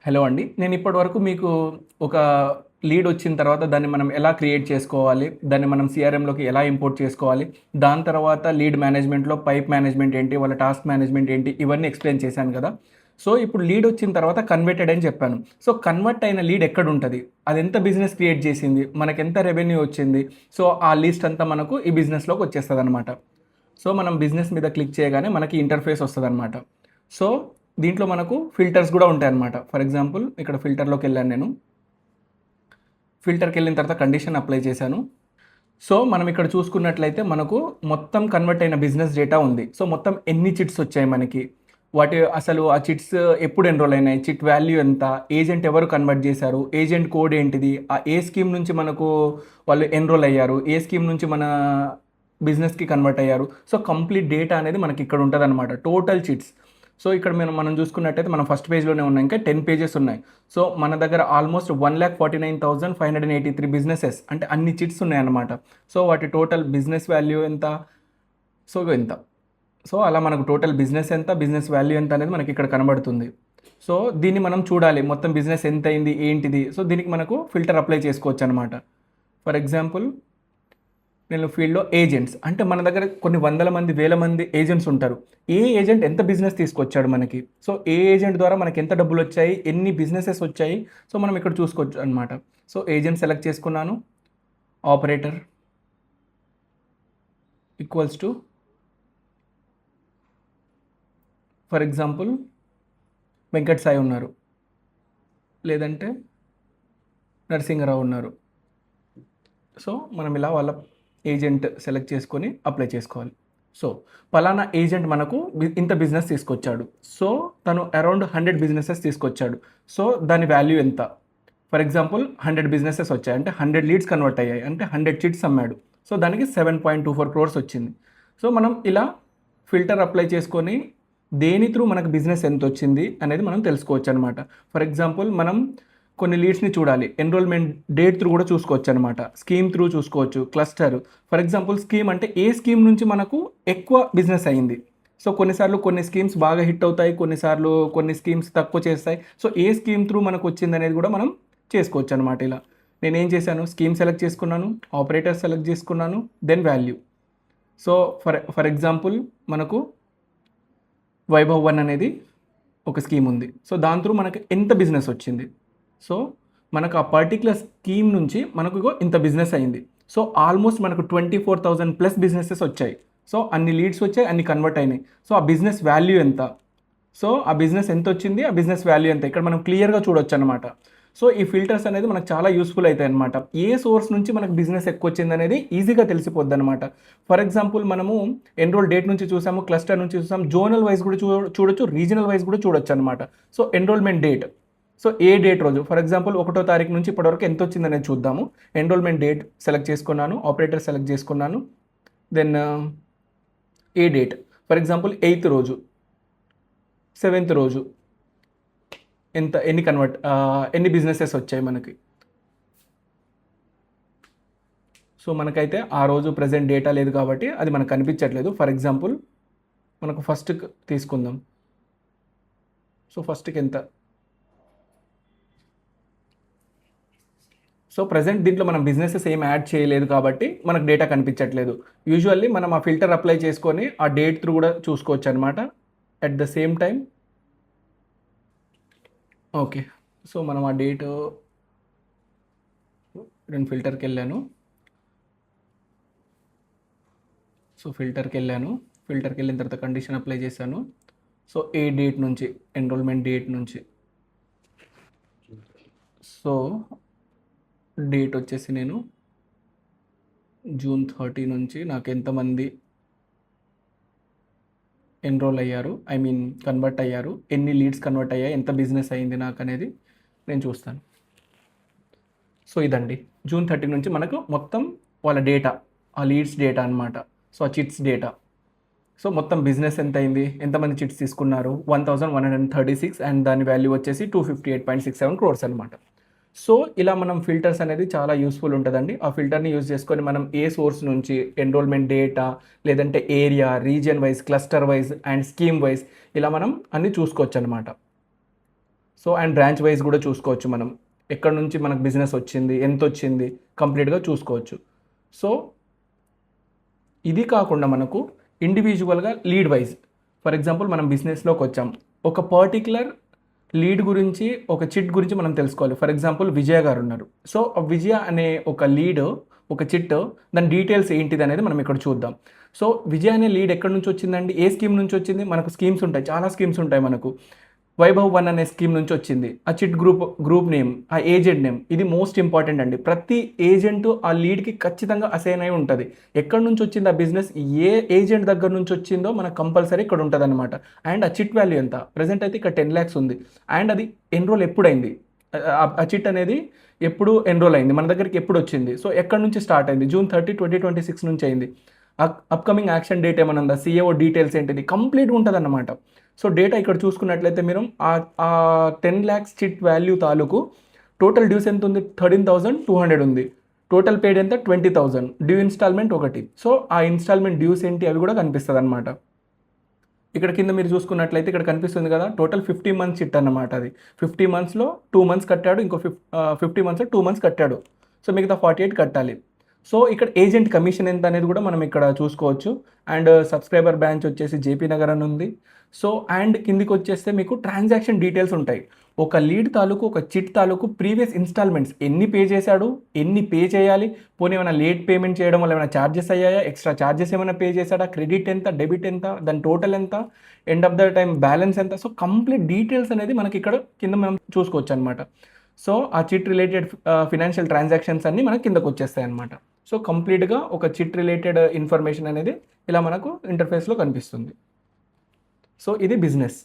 Hello అండి. నేను ఇప్పటివరకు మీకు ఒక లీడ్ వచ్చిన తర్వాత దాన్ని మనం ఎలా క్రియేట్ చేసుకోవాలి, దాన్ని మనం సీఆర్ఎంలోకి ఎలా ఇంపోర్ట్ చేసుకోవాలి, దాని తర్వాత లీడ్ మేనేజ్మెంట్‌లో పైప్ మేనేజ్మెంట్ ఏంటి, వాళ్ళ టాస్క్ మేనేజ్మెంట్ ఏంటి, ఇవన్నీ ఎక్స్‌ప్లెయిన్ చేశాను కదా! సో, ఇప్పుడు లీడ్ వచ్చిన తర్వాత కన్వర్టెడ్ అని చెప్పాను. సో, కన్వర్ట్ అయిన లీడ్ ఎక్కడుంటది? అదెంత బిజినెస్ క్రియేట్ చేసింది? మనకెంత రెవెన్యూ వచ్చింది? సో, ఆ లిస్ట్ అంతా మనకు ఈ బిజినెస్‌లోకి వచ్చేస్తదనమాట. సో, మనం బిజినెస్ మీద క్లిక్ చేయగానే మనకి ఇంటర్ఫేస్ వస్తదనమాట. సో, దీంట్లో మనకు ఫిల్టర్స్ గూడా ఉంటాయన్నమాట. ఫర్ ఎగ్జాంపుల్ ఇక్కడ ఫిల్టర్‌లోకెళ్ళాను నేను. ఫిల్టర్‌కెళ్ళిన తర్వాత కండిషన్ అప్లై చేశాను. సో, మనం ఇక్కడ చూసుకున్నట్లయితే మనకు మొత్తం కన్వర్ట్ అయిన బిజినెస్ డేటా ఉంది. సో, మొత్తం ఎన్ని చిట్స్ వచ్చాయి మనకి? వాటి అసలు ఆ చిట్స్ ఎప్పుడు ఎన్రోల్ అయినాయి? చిట్ వాల్యూ ఎంత? ఏజెంట్ ఎవరు కన్వర్ట్ చేశారు? ఏజెంట్ కోడ్ ఏంటిది? ఏ స్కీమ్ నుంచి మనకు వాళ్ళు ఎన్రోల్ అయ్యారు? ఏ స్కీమ్ నుంచి మన బిజినెస్‌కి కన్వర్ట్ అయ్యారు? సో, కంప్లీట్ డేటా అనేది మనకి ఇక్కడ ఉంటదనమాట. Total chits. సో, ఇక్కడ మనం చూసుకున్నట్టయితే మనం ఫస్ట్ పేజ్‌లోనే ఉన్నాయి. ఇంకా 10 పేజెస్ ఉన్నాయి. సో, మన దగ్గర ఆల్మోస్ట్ 1,49,583 బిజినెసెస్ అంటే అన్ని చిట్స్ ఉన్నాయన్నమాట. సో, వాటి టోటల్ బిజినెస్ వాల్యూ ఎంత? సో, ఇంత. సో, అలా మనకు టోటల్ బిజినెస్ ఎంత? బిజినెస్ వాల్యూ ఎంత? అనేది మనకి ఇక్కడ కనబడుతుంది. సో, దీన్ని మనం చూడాలి. మొత్తం బిజినెస్ ఎంతయింది? ఏంటిది? సో, దీనికి మనకు ఫిల్టర్ అప్లై చేసుకోవచ్చనమాట. ఫర్ ఎగ్జాంపుల్ నేను ఫీల్డ్‌లో ఏజెంట్స్ అంటే మన దగ్గర కొన్ని వందల మంది, వేల మంది ఏజెంట్స్ ఉంటారు. ఏ ఏజెంట్ ఎంత బిజినెస్ తీసుకొచ్చాడు మనకి? సో, ఏ ఏజెంట్ ద్వారా మనకి ఎంత డబ్బులొచ్చాయి? ఎన్ని బిజినెసెస్ వచ్చాయి? సో, మనం ఇక్కడ చూసుకోవచ్చు అనమాట. సో, ఏజెంట్ సెలెక్ట్ చేసుకున్నాను. Operator equals to for example Venkat Sai ఉన్నారు. లేదంటే నరసింగరావు ఉన్నారు. సో, మనం ఇలా వాళ్ళ ఏజెంట్ సెలెక్ట్ చేసుకొని అప్లై చేసుకోవాలి. సో, పలానా ఏజెంట్ మనకు ఇంత బిజినెస్ తీసుకొచ్చాడు. సో, తను అరౌండ్ 100 బిజినెసెస్ తీసుకొచ్చాడు. సో, దాని వాల్యూ ఎంత? ఫర్ ఎగ్జాంపుల్ 100 బిజినెసెస్ వచ్చాయి. అంటే 100 లీడ్స్ కన్వర్ట్ అయ్యాయి. అంటే 100 చిట్స్ అమ్మాడు. సో, దానికి 7.24 క్రోర్స్ వచ్చింది. సో, మనం ఇలా ఫిల్టర్ అప్లై చేసుకొని దేని త్రూ మనకు బిజినెస్ ఎంతొచ్చింది అనేది మనం తెలుసుకోవచ్చు అనమాట. ఫర్ ఎగ్జాంపుల్ మనం కొన్ని లీడ్స్‌ని చూడాలి. ఎన్రోల్‌మెంట్ డేట్ త్రూ కూడా చూసుకోవచ్చనమాట. స్కీమ్ త్రూ చూసుకోవచ్చు. క్లస్టర్ ఫర్ ఎగ్జాంపుల్ స్కీమ్ అంటే ఏ స్కీమ్ నుంచి మనకు ఎక్కువ బిజినెస్ అయింది. సో, కొన్నిసార్లు కొన్ని స్కీమ్స్ బాగా హిట్ అవుతాయి. కొన్నిసార్లు కొన్ని స్కీమ్స్ తక్కువ చేస్తాయి. సో, ఏ స్కీమ్ త్రూ మనకు వచ్చిందనేది కూడా మనం చేసుకోవచ్చనమాట ఇలా. నేనేం చేశాను స్కీమ్ సెలెక్ట్ చేసుకున్నాను. ఆపరేటర్ సెలెక్ట్ చేసుకున్నాను. Then value. So, for example మనకు వైభవ్ 1 అనేది ఒక స్కీమ్ ఉంది. సో, దాని త్రూ మనకు ఎంత బిజినెస్ వచ్చింది? సో, మనకు ఆ పర్టిక్యులర్ స్కీమ్ నుంచి మనకు ఇగో ఇంత బిజినెస్ అయింది. సో, ఆల్మోస్ట్ మనకు 24,000 ప్లస్ బిజినెసెస్ వచ్చాయి. సో, అన్ని లీడ్స్ వచ్చాయి, అన్ని కన్వర్ట్ అయినాయి. సో, ఆ బిజినెస్ వాల్యూ ఎంత? సో, ఆ బిజినెస్ ఎంతొచ్చింది? ఆ బిజినెస్ వాల్యూ ఎంత? ఇక్కడ మనం క్లియర్‌గా చూడొచ్చనమాట. సో, ఈ ఫిల్టర్స్ అనేది మనకు చాలా యూస్‌ఫుల్ అయితాయన్నమాట. ఏ సోర్స్ నుంచి మనకు బిజినెస్ ఎక్కువొచ్చిందనేది ఈజీగా తెలిసిపోద్దనమాట. ఫర్ ఎగ్జాంపుల్ మనము ఎన్రోల్ డేట్ నుంచి చూసాము, క్లస్టర్ నుంచి చూసాము, జోనల్ వైస్ కూడా చూడొచ్చు, రీజనల్ వైస్ కూడా చూడొచ్చనమాట. So, enrolment date. సో, ఏ డేట్ రోజు ఫర్ ఎగ్జాంపుల్ 1వ తారీఖు నుంచి ఇప్పటివరకు ఎంతొచ్చిందనేది చూద్దాము. ఎన్రోల్‌మెంట్ డేట్ సెలెక్ట్ చేసుకున్నాను. ఆపరేటర్ సెలెక్ట్ చేసుకున్నాను. దెన్ ఏ డేట్ ఫర్ ఎగ్జాంపుల్ 8థ్ రోజు, 7థ్ రోజు ఎన్ని బిజినెసెస్ వచ్చాయి మనకి. సో, మనకైతే ఆ రోజు ప్రెజెంట్ డేటా లేదు కాబట్టి అది మనకు కనిపించట్లేదు. ఫర్ ఎగ్జాంపుల్ మనకు ఫస్ట్‌కి తీసుకుందాం. సో, ఫస్ట్‌కి ఎంత? సో, ప్రెజెంట్ దీంట్లో మనం బిజినెసెస్ ఏం యాడ్ చేయలేదు కాబట్టి మనకు డేటా కనిపించట్లేదు. యూజువల్లీ మనం ఆ ఫిల్టర్ అప్లై చేసుకొని ఆ డేట్ త్రూ కూడా చూసుకోవచ్చనమాట. At the same time okay. So, మనం ఆ డేటు నేను ఫిల్టర్‌కెళ్ళాను. సో, ఫిల్టర్‌కెళ్ళిన తర్వాత కండిషన్ అప్లై చేశాను. సో, ఏ డేట్ నుంచి ఎన్రోల్‌మెంట్ డేట్ నుంచి. సో, డేట్ వచ్చేసి నేను జూన్ 30 నుంచి నాకు ఎంతమంది ఎన్రోల్ అయ్యారు, ఐ మీన్ కన్వర్ట్ అయ్యారు, ఎన్ని లీడ్స్ కన్వర్ట్ అయ్యాయి, ఎంత బిజినెస్ అయింది నాకు అనేది నేను చూస్తాను. సో, ఇదండి జూన్ 30 నుంచి మనకు మొత్తం వాళ్ళ డేటా, ఆ లీడ్స్ డేటా అనమాట. సో, ఆ చిట్స్ డేటా. సో, మొత్తం బిజినెస్ ఎంత అయింది, ఎంతమంది చిట్స్ తీసుకున్నారు, 1136 అండ్ దాని వాల్యూ వచ్చేసి 258.67 క్రోర్స్ అనమాట. సో, ఇలా మనం ఫిల్టర్స్ అనేది చాలా యూస్‌ఫుల్ ఉంటదండి. ఆ ఫిల్టర్‌ని యూజ్ చేసుకొని మనం ఏ సోర్స్ నుంచి ఎన్రోల్‌మెంట్ డేటా, లేదంటే area, region wise, cluster wise and scheme wise ఇలా మనం అన్నీ చూసుకోవచ్చనమాట. సో అండ్ బ్రాంచ్ వైజ్ కూడా చూసుకోవచ్చు మనం, ఎక్కడ నుంచి మనకు బిజినెస్ వచ్చింది, ఎంత వచ్చింది, కంప్లీట్గా చూసుకోవచ్చు. సో ఇది కాకుండా మనకు ఇండివిజువల్గా లీడ్ వైజ్, ఫర్ ఎగ్జాంపుల్ మనం బిజినెస్లోకి వచ్చాం, ఒక పర్టికులర్ లీడ్ గురించి, ఒక చిట్ గురించి మనం తెలుసుకోవాలి. ఫర్ ఎగ్జాంపుల్ విజయ గారు ఉన్నారు. సో విజయ అనే ఒక లీడ్, ఒక చిట్, దాని డీటెయిల్స్ ఏంటిది అనేది మనం ఇక్కడ చూద్దాం. సో విజయ అనే లీడ్ ఎక్కడి నుంచి వచ్చిందండి, ఏ స్కీమ్ నుంచి వచ్చింది? మనకు స్కీమ్స్ ఉంటాయి, చాలా స్కీమ్స్ ఉంటాయి మనకు. వైభవ్ 1 అనే స్కీమ్ నుంచి వచ్చింది. ఆ చిట్ గ్రూప్ నేమ్, ఆ ఏజెంట్ నేమ్, ఇది మోస్ట్ ఇంపార్టెంట్ అండి. ప్రతి ఏజెంట్ ఆ లీడ్కి ఖచ్చితంగా అసైన్ అయి ఉంటుంది. ఎక్కడి నుంచి వచ్చింది ఆ బిజినెస్, ఏ ఏజెంట్ దగ్గర నుంచి వచ్చిందో మనకు కంపల్సరీ ఇక్కడ ఉంటుంది అనమాట. అండ్ ఆ చిట్ వాల్యూ ఎంత, ప్రజెంట్ అయితే ఇక్కడ 10 lakhs ఉంది. అండ్ అది ఎన్రోల్ ఎప్పుడైంది, ఆ చిట్ అనేది ఎప్పుడు ఎన్రోల్ అయింది, మన దగ్గరికి ఎప్పుడు వచ్చింది, సో ఎక్కడి నుంచి స్టార్ట్ అయింది, June 30, 2026 నుంచి అయింది. అప్కమింగ్ యాక్షన్ డేట్ ఏమైనా ఉందా, సిఏఓ డీటెయిల్స్ ఏంటిది, కంప్లీట్గా ఉంటుంది అన్నమాట. సో డేటా ఇక్కడ చూసుకున్నట్లయితే మీరు ఆ 10 lakhs చిట్ వాల్యూ తాలూకు టోటల్ డ్యూస్ ఎంత ఉంది, 13,200 ఉంది. టోటల్ పేడ్ ఎంత, 20,000. డ్యూ ఇన్స్టాల్మెంట్ ఒకటి. సో ఆ ఇన్స్టాల్మెంట్ డ్యూస్ ఏంటి అవి కూడా కనిపిస్తుంది అనమాట. ఇక్కడ కింద మీరు చూసుకున్నట్లయితే ఇక్కడ కనిపిస్తుంది కదా, టోటల్ 50 months చిట్ అన్నమాట. అది 50 monthsలో 2 months కట్టాడు, ఇంకో 50 monthsలో 2 months కట్టాడు. సో మిగతా 48 కట్టాలి. సో ఇక్కడ ఏజెంట్ కమిషన్ ఎంత అనేది కూడా మనం ఇక్కడ చూసుకోవచ్చు. అండ్ సబ్స్క్రైబర్ బ్రాంచ్ వచ్చేసి జేపీ నగర్ అని ఉంది. సో అండ్ కిందికి వచ్చేస్తే మీకు ట్రాన్సాక్షన్ డీటెయిల్స్ ఉంటాయి. ఒక లీడ్ తాలూకు, ఒక చిట్ తాలూకు ప్రీవియస్ ఇన్స్టాల్మెంట్స్ ఎన్ని పే చేశాడు, ఎన్ని పే చేయాలి, పోనీ ఏమైనా లేట్ పేమెంట్ చేయడం వల్ల ఏమైనా ఛార్జెస్ అయ్యాయా, ఎక్స్ట్రా ఛార్జెస్ ఏమైనా పే చేశాడా, క్రెడిట్ ఎంత, డెబిట్ ఎంత, దాని టోటల్ ఎంత, end of the time balance ఎంత. సో కంప్లీట్ డీటెయిల్స్ అనేది మనకి ఇక్కడ కింద మనం చూసుకోవచ్చు అనమాట. సో ఆ చిట్ రిలేటెడ్ ఫినాన్షియల్ ట్రాన్సాక్షన్స్ అన్నీ మనకి కిందకు వచ్చేస్తాయి అనమాట. సో కంప్లీట్గా ఒక చిట్ రిలేటెడ్ ఇన్ఫర్మేషన్ అనేది ఇలా మనకు ఇంటర్ఫేస్లో కనిపిస్తుంది. సో ఇది బిజినెస్.